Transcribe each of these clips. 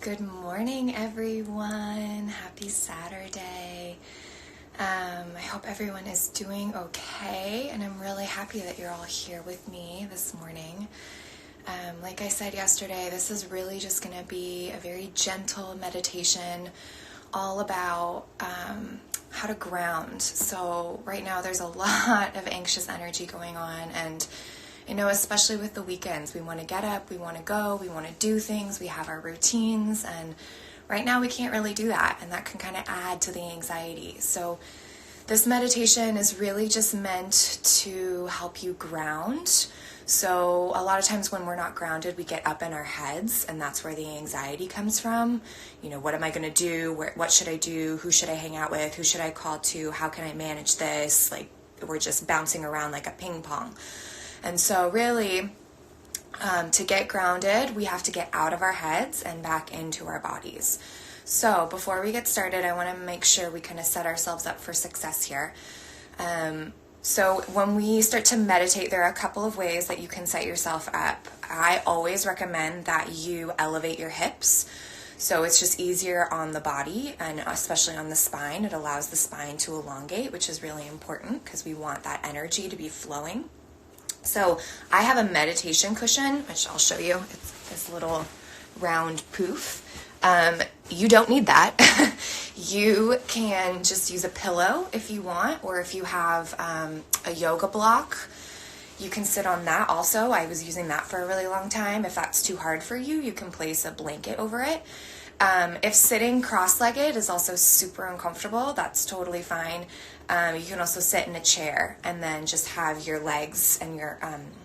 Good morning, everyone. Happy Saturday. I hope everyone is doing okay, and I'm really happy that you're all here with me this morning. Like I said yesterday, this is really just going to be a very gentle meditation all about how to ground. So right now there's a lot of anxious energy going on, and I know especially with the weekends, we want to get up, we want to go, we want to do things, we have our routines, and right now we can't really do that, and that can kind of add to the anxiety. So this meditation is really just meant to help you ground. So a lot of times when we're not grounded, we get up in our heads, and that's where the anxiety comes from. You know, what am I going to do? What should I do? Who should I hang out with? Who should I call to? How can I manage this? Like, we're just bouncing around like a ping pong. And so really, to get grounded, we have to get out of our heads and back into our bodies. So before we get started, I want to make sure we kind of set ourselves up for success here. So when we start to meditate, there are a couple of ways that you can set yourself up. I always recommend that you elevate your hips. So it's just easier on the body, and especially on the spine. It allows the spine to elongate, which is really important because we want that energy to be flowing. So I have a meditation cushion, which I'll show you. It's this little round poof. You don't need that. You can just use a pillow if you want, or if you have a yoga block, you can sit on that also. I was using that for a really long time. If that's too hard for you, you can place a blanket over it. If sitting cross-legged is also super uncomfortable, that's totally fine. You can also sit in a chair and then just have your legs and your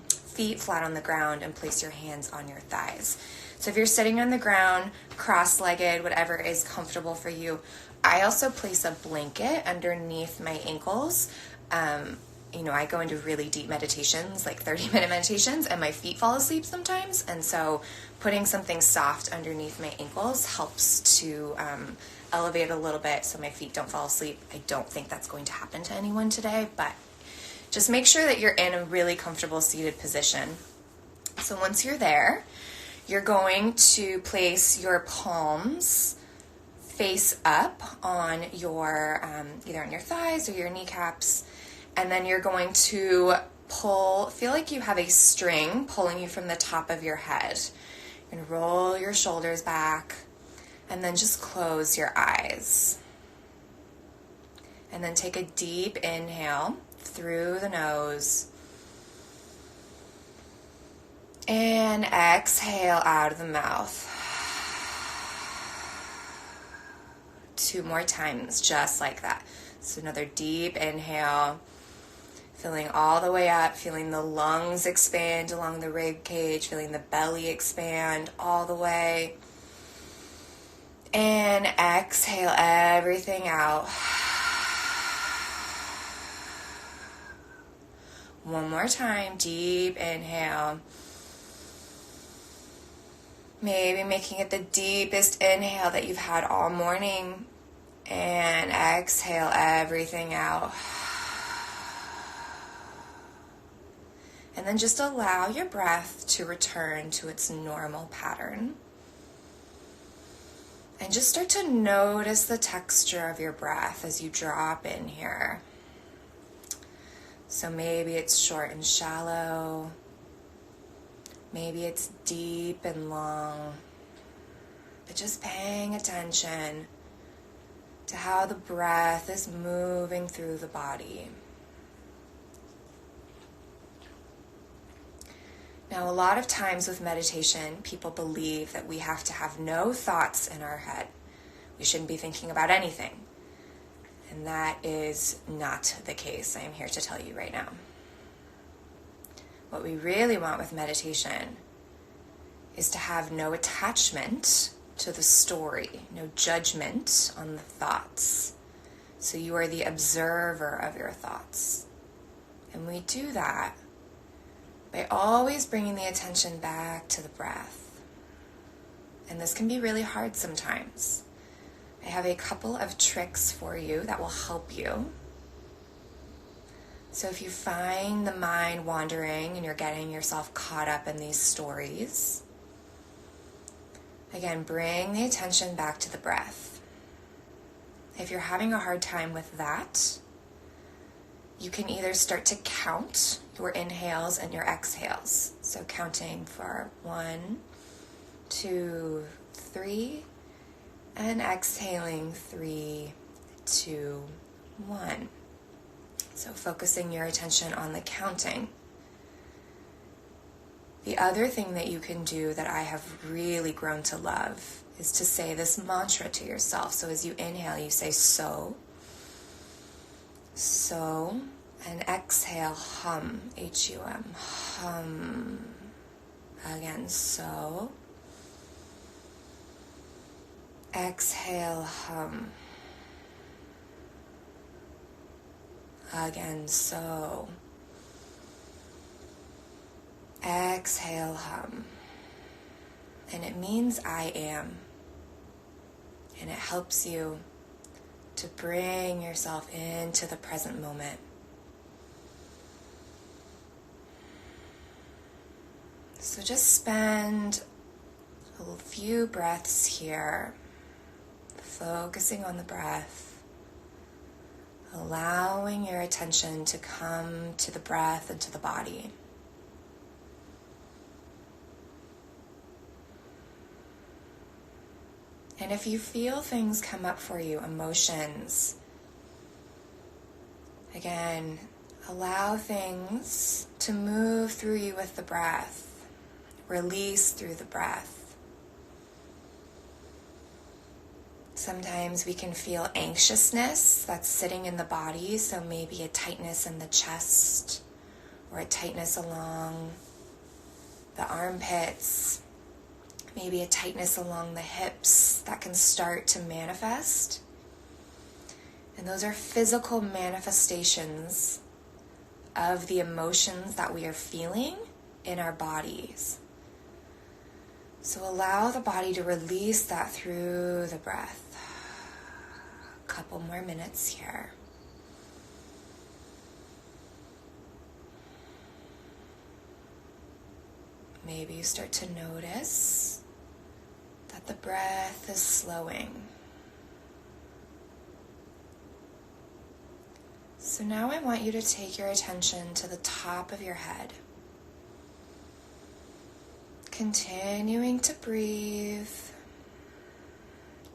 feet flat on the ground and place your hands on your thighs. So if you're sitting on the ground, cross-legged, whatever is comfortable for you. I also place a blanket underneath my ankles. I go into really deep meditations, like 30-minute meditations, and my feet fall asleep sometimes. And so putting something soft underneath my ankles helps to elevate a little bit so my feet don't fall asleep. I don't think that's going to happen to anyone today, but just make sure that you're in a really comfortable seated position. So once you're there, you're going to place your palms face up on your, either on your thighs or your kneecaps. And then you're going to feel like you have a string pulling you from the top of your head. You're going to roll your shoulders back and then just close your eyes. And then take a deep inhale through the nose. And exhale out of the mouth. 2 more times, just like that. So another deep inhale. Filling all the way up, feeling the lungs expand along the rib cage, feeling the belly expand all the way. And exhale everything out. One more time, deep inhale. Maybe making it the deepest inhale that you've had all morning. And exhale everything out. And then just allow your breath to return to its normal pattern. And just start to notice the texture of your breath as you drop in here. So maybe it's short and shallow. Maybe it's deep and long. But just paying attention to how the breath is moving through the body. Now, a lot of times with meditation, people believe that we have to have no thoughts in our head. We shouldn't be thinking about anything. And that is not the case. I am here to tell you right now. What we really want with meditation is to have no attachment to the story, no judgment on the thoughts. So you are the observer of your thoughts. And we do that by always bringing the attention back to the breath. And this can be really hard sometimes. I have a couple of tricks for you that will help you. So if you find the mind wandering and you're getting yourself caught up in these stories, Again, bring the attention back to the breath. If you're having a hard time with that, you can either start to count your inhales and your exhales. So counting for 1, 2, 3, and exhaling 3, 2, 1. So focusing your attention on the counting. The other thing that you can do that I have really grown to love is to say this mantra to yourself. So as you inhale, you say so, and exhale, hum, H-U-M, hum. Again, so. Exhale, hum. Again, so. Exhale, hum. And it means I am. And it helps you to bring yourself into the present moment. So just spend a few breaths here, focusing on the breath, allowing your attention to come to the breath and to the body. And if you feel things come up for you, emotions, again, allow things to move through you with the breath. Release through the breath. Sometimes we can feel anxiousness that's sitting in the body, so maybe a tightness in the chest or a tightness along the armpits. Maybe a tightness along the hips that can start to manifest. And those are physical manifestations of the emotions that we are feeling in our bodies. So allow the body to release that through the breath. A couple more minutes here. Maybe you start to notice that the breath is slowing. So now I want you to take your attention to the top of your head. Continuing to breathe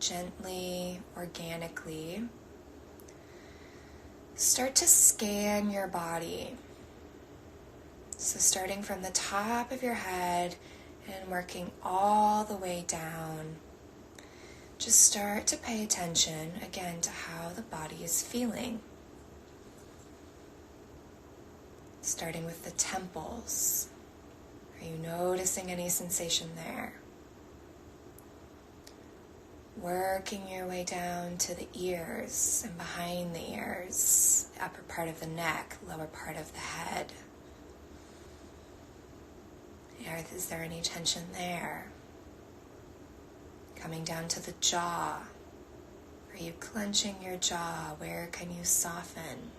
gently, organically. Start to scan your body. So starting from the top of your head and working all the way down, just start to pay attention again to how the body is feeling. Starting with the temples. Are you noticing any sensation there? Working your way down to the ears and behind the ears, the upper part of the neck, lower part of the head. Is there any tension there? Coming down to the jaw. Are you clenching your jaw? Where can you soften?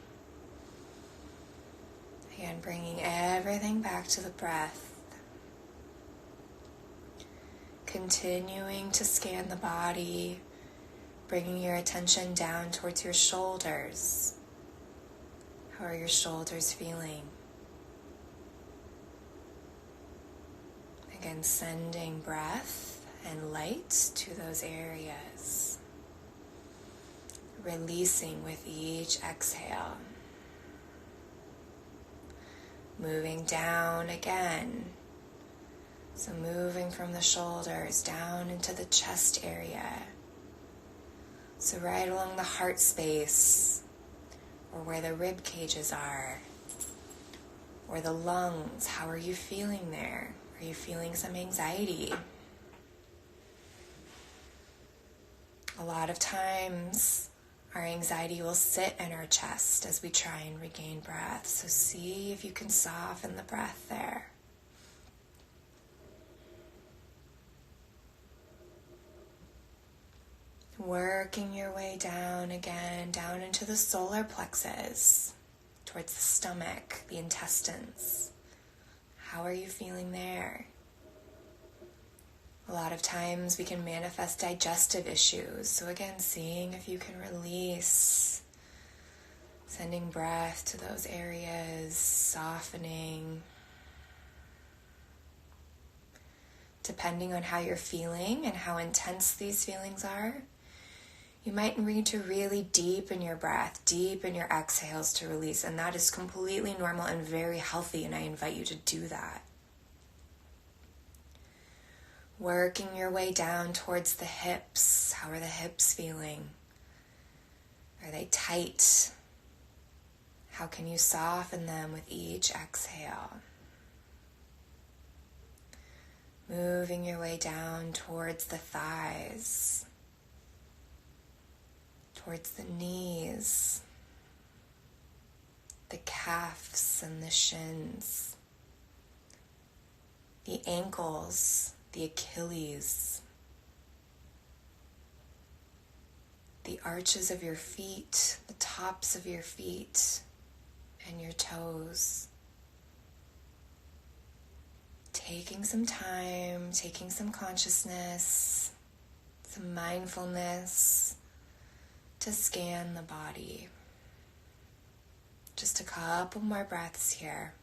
Again, bringing everything back to the breath. Continuing to scan the body, bringing your attention down towards your shoulders. How are your shoulders feeling? Again, sending breath and light to those areas. Releasing with each exhale. Moving down again. So moving from the shoulders down into the chest area. So right along the heart space, or where the rib cages are, or the lungs. How are you feeling there? Are you feeling some anxiety? A lot of times, our anxiety will sit in our chest as we try and regain breath. So see if you can soften the breath there. Working your way down again, down into the solar plexus, towards the stomach, the intestines. How are you feeling there? A lot of times we can manifest digestive issues. So again, seeing if you can release, sending breath to those areas, softening. Depending on how you're feeling and how intense these feelings are, you might need to really deepen your breath, deepen your exhales to release, and that is completely normal and very healthy, and I invite you to do that. Working your way down towards the hips. How are the hips feeling? Are they tight? How can you soften them with each exhale? Moving your way down towards the thighs, towards the knees, the calves and the shins, the ankles, the Achilles, the arches of your feet, the tops of your feet, and your toes. Taking some time, taking some consciousness, some mindfulness to scan the body. Just a couple more breaths here.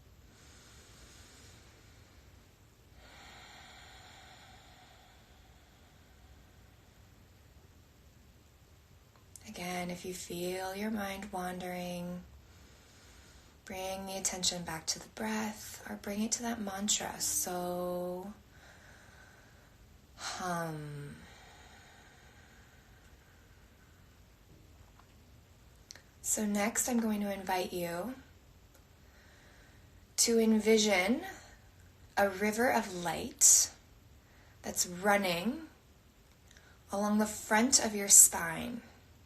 Again, if you feel your mind wandering, bring the attention back to the breath or bring it to that mantra. So, hum. So next I'm going to invite you to envision a river of light that's running along the front of your spine.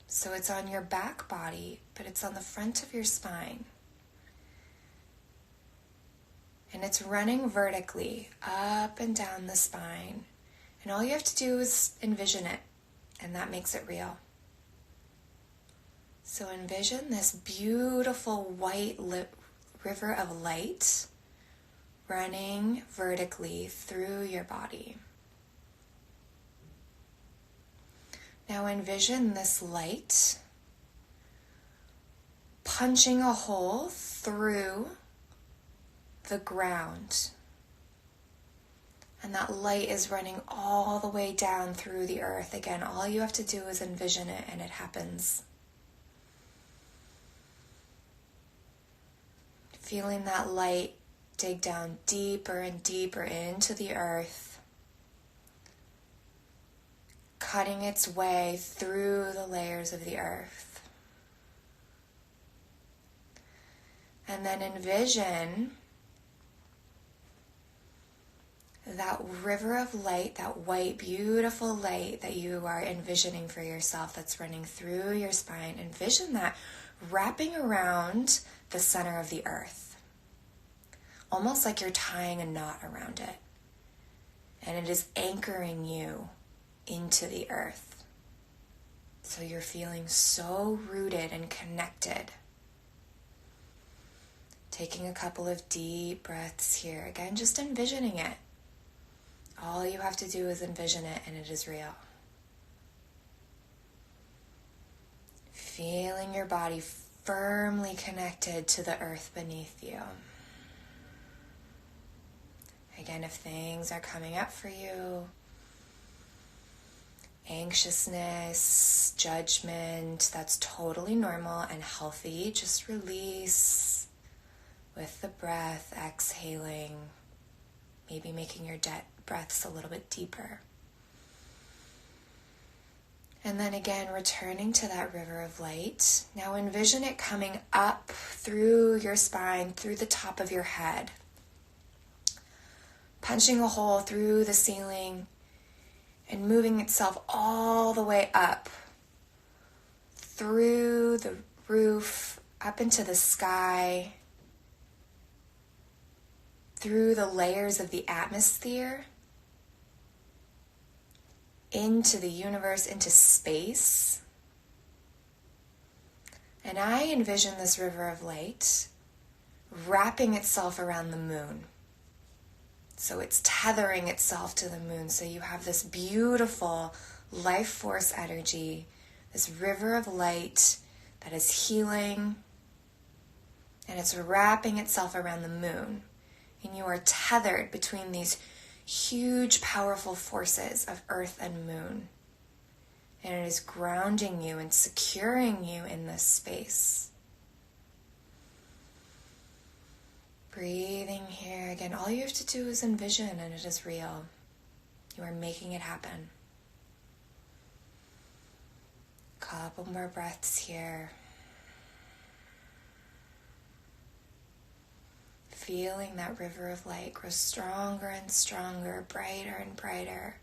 So it's on your back body, but it's on the front of your spine. And it's running vertically up and down the spine. And all you have to do is envision it, and that makes it real. So envision this beautiful white river of light running vertically through your body. Now envision this light punching a hole through the ground. And that light is running all the way down through the earth. Again, all you have to do is envision it and it happens. Feeling that light dig down deeper and deeper into the earth, cutting its way through the layers of the earth. And then envision that river of light, that white, beautiful light that you are envisioning for yourself that's running through your spine. Envision that wrapping around the center of the earth, almost like you're tying a knot around it. And it is anchoring you into the earth. So you're feeling so rooted and connected. Taking a couple of deep breaths here. Again, just envisioning it. All you have to do is envision it and it is real. Feeling your body firmly connected to the earth beneath you. Again, if things are coming up for you, anxiousness, judgment, that's totally normal and healthy. Just release with the breath, exhaling, maybe making your breaths a little bit deeper. And then again, returning to that river of light. Now envision it coming up through your spine, through the top of your head, punching a hole through the ceiling and moving itself all the way up through the roof, up into the sky, through the layers of the atmosphere, into the universe, into space. And I envision this river of light wrapping itself around the moon. So it's tethering itself to the moon. So you have this beautiful life force energy, this river of light that is healing, and it's wrapping itself around the moon. And you are tethered between these huge, powerful forces of earth and moon. And it is grounding you and securing you in this space. Breathing here again. All you have to do is envision, and it is real. You are making it happen. Couple more breaths here. Feeling that river of light grow stronger and stronger, brighter and brighter.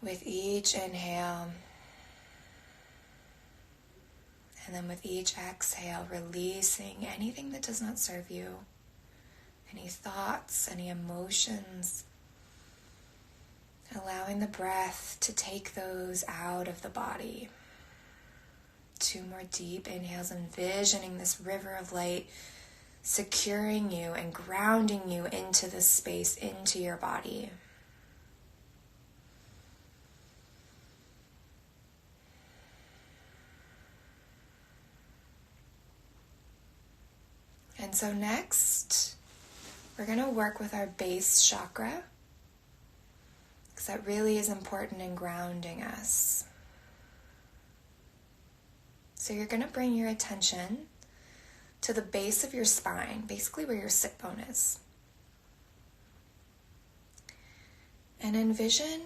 With each inhale, and then with each exhale, releasing anything that does not serve you, any thoughts, any emotions, allowing the breath to take those out of the body. 2 more deep inhales, envisioning this river of light securing you and grounding you into this space, into your body. And so next, we're going to work with our base chakra, because that really is important in grounding us. So you're going to bring your attention to the base of your spine, basically where your sit bone is. And envision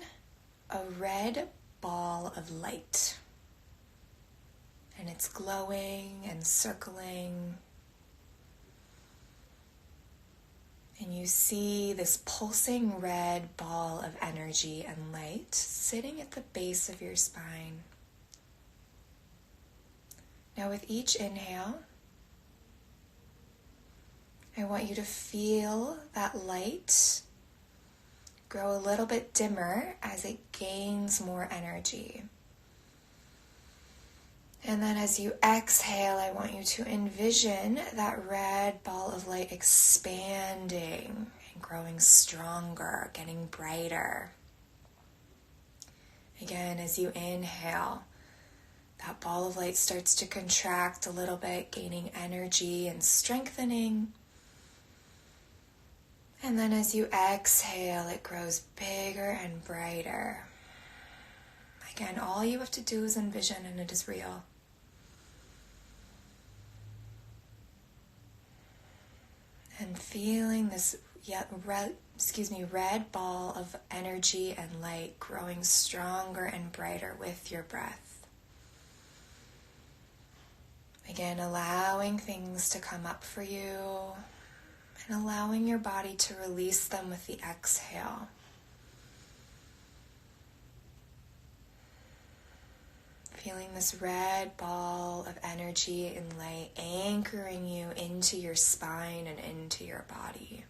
a red ball of light. And it's glowing and circling. And you see this pulsing red ball of energy and light sitting at the base of your spine. Now with each inhale, I want you to feel that light grow a little bit dimmer as it gains more energy. And then as you exhale, I want you to envision that red ball of light expanding and growing stronger, getting brighter. Again, as you inhale, that ball of light starts to contract a little bit, gaining energy and strengthening. And then as you exhale, it grows bigger and brighter. Again, all you have to do is envision, and it is real. And feeling this red ball of energy and light growing stronger and brighter with your breath. Again, allowing things to come up for you and allowing your body to release them with the exhale. Feeling this red ball of energy and light anchoring you into your spine and into your body.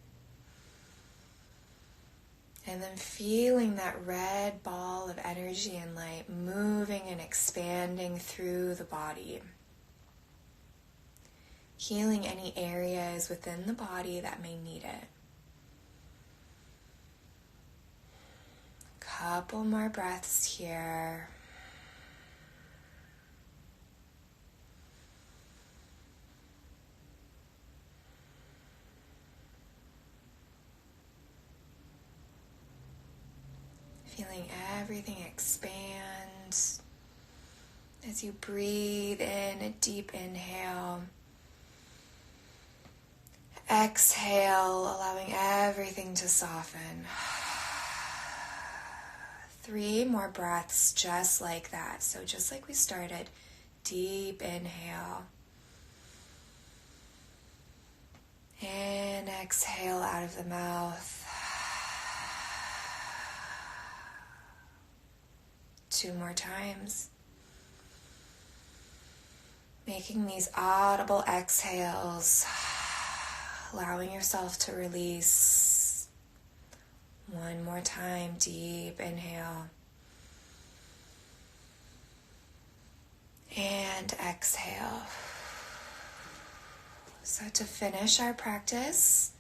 And then feeling that red ball of energy and light moving and expanding through the body. Healing any areas within the body that may need it. Couple more breaths here. Feeling everything expand as you breathe in a deep inhale. Exhale, allowing everything to soften. 3 more breaths just like that. So just like we started, deep inhale. And exhale out of the mouth. 2 more times. Making these audible exhales. Allowing yourself to release. 1 more time, deep inhale. And exhale. So to finish our practice,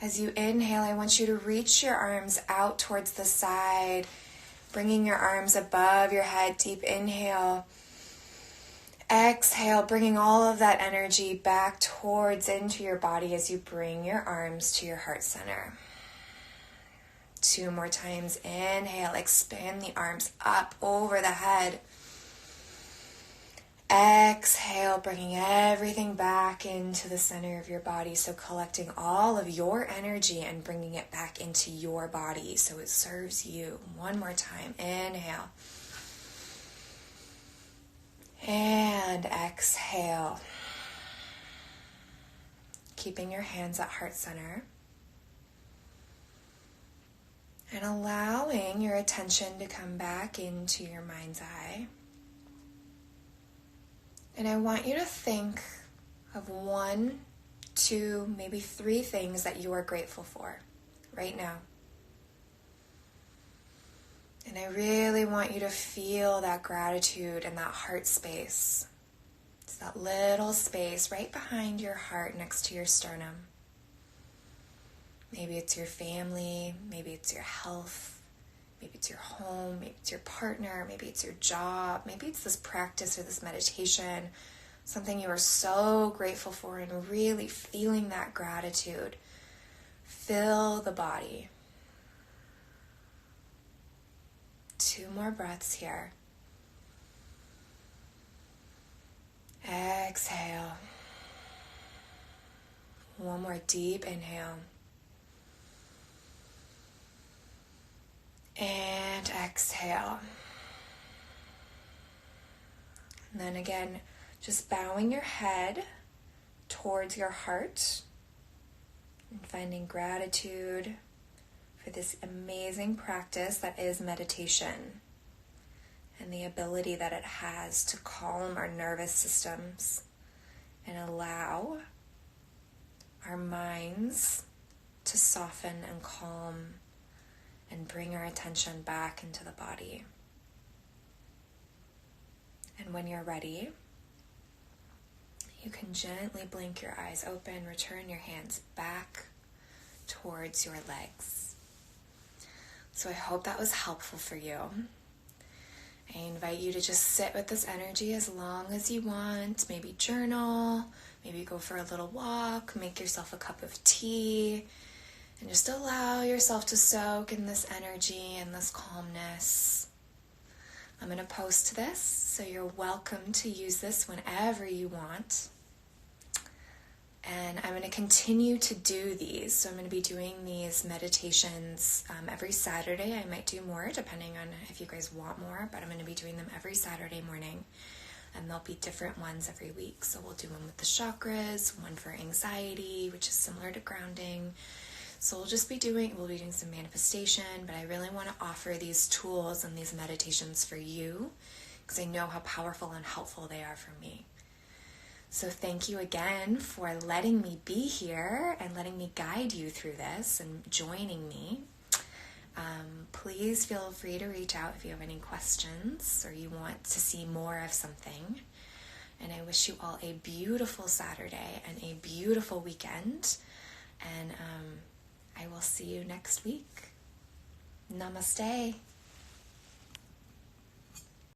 As you inhale, I want you to reach your arms out towards the side, bringing your arms above your head. Deep inhale. Exhale, bringing all of that energy back towards into your body as you bring your arms to your heart center. 2 more times. Inhale, expand the arms up over the head. Exhale, bringing everything back into the center of your body. So collecting all of your energy and bringing it back into your body so it serves you. 1 more time. Inhale. And exhale. Keeping your hands at heart center. And allowing your attention to come back into your mind's eye. And I want you to think of 1, 2, maybe 3 things that you are grateful for right now. And I really want you to feel that gratitude and that heart space. It's that little space right behind your heart next to your sternum. Maybe it's your family, maybe it's your health. Maybe it's your home, maybe it's your partner, maybe it's your job, maybe it's this practice or this meditation, something you are so grateful for, and really feeling that gratitude. Fill the body. 2 more breaths here. Exhale. 1 more deep inhale. And exhale. And then again, just bowing your head towards your heart and finding gratitude for this amazing practice that is meditation and the ability that it has to calm our nervous systems and allow our minds to soften and calm and bring our attention back into the body. And when you're ready, you can gently blink your eyes open, return your hands back towards your legs. So I hope that was helpful for you. I invite you to just sit with this energy as long as you want. Maybe journal, maybe go for a little walk, make yourself a cup of tea, and just allow yourself to soak in this energy and this calmness. I'm going to post this, so you're welcome to use this whenever you want. And I'm going to continue to do these. So I'm going to be doing these meditations every Saturday. I might do more depending on if you guys want more, but I'm going to be doing them every Saturday morning. And there'll be different ones every week. So we'll do one with the chakras, one for anxiety, which is similar to grounding. So we'll be doing some manifestation, but I really want to offer these tools and these meditations for you because I know how powerful and helpful they are for me. So thank you again for letting me be here and letting me guide you through this and joining me. Please feel free to reach out if you have any questions or you want to see more of something. And I wish you all a beautiful Saturday and a beautiful weekend. And I will see you next week. Namaste.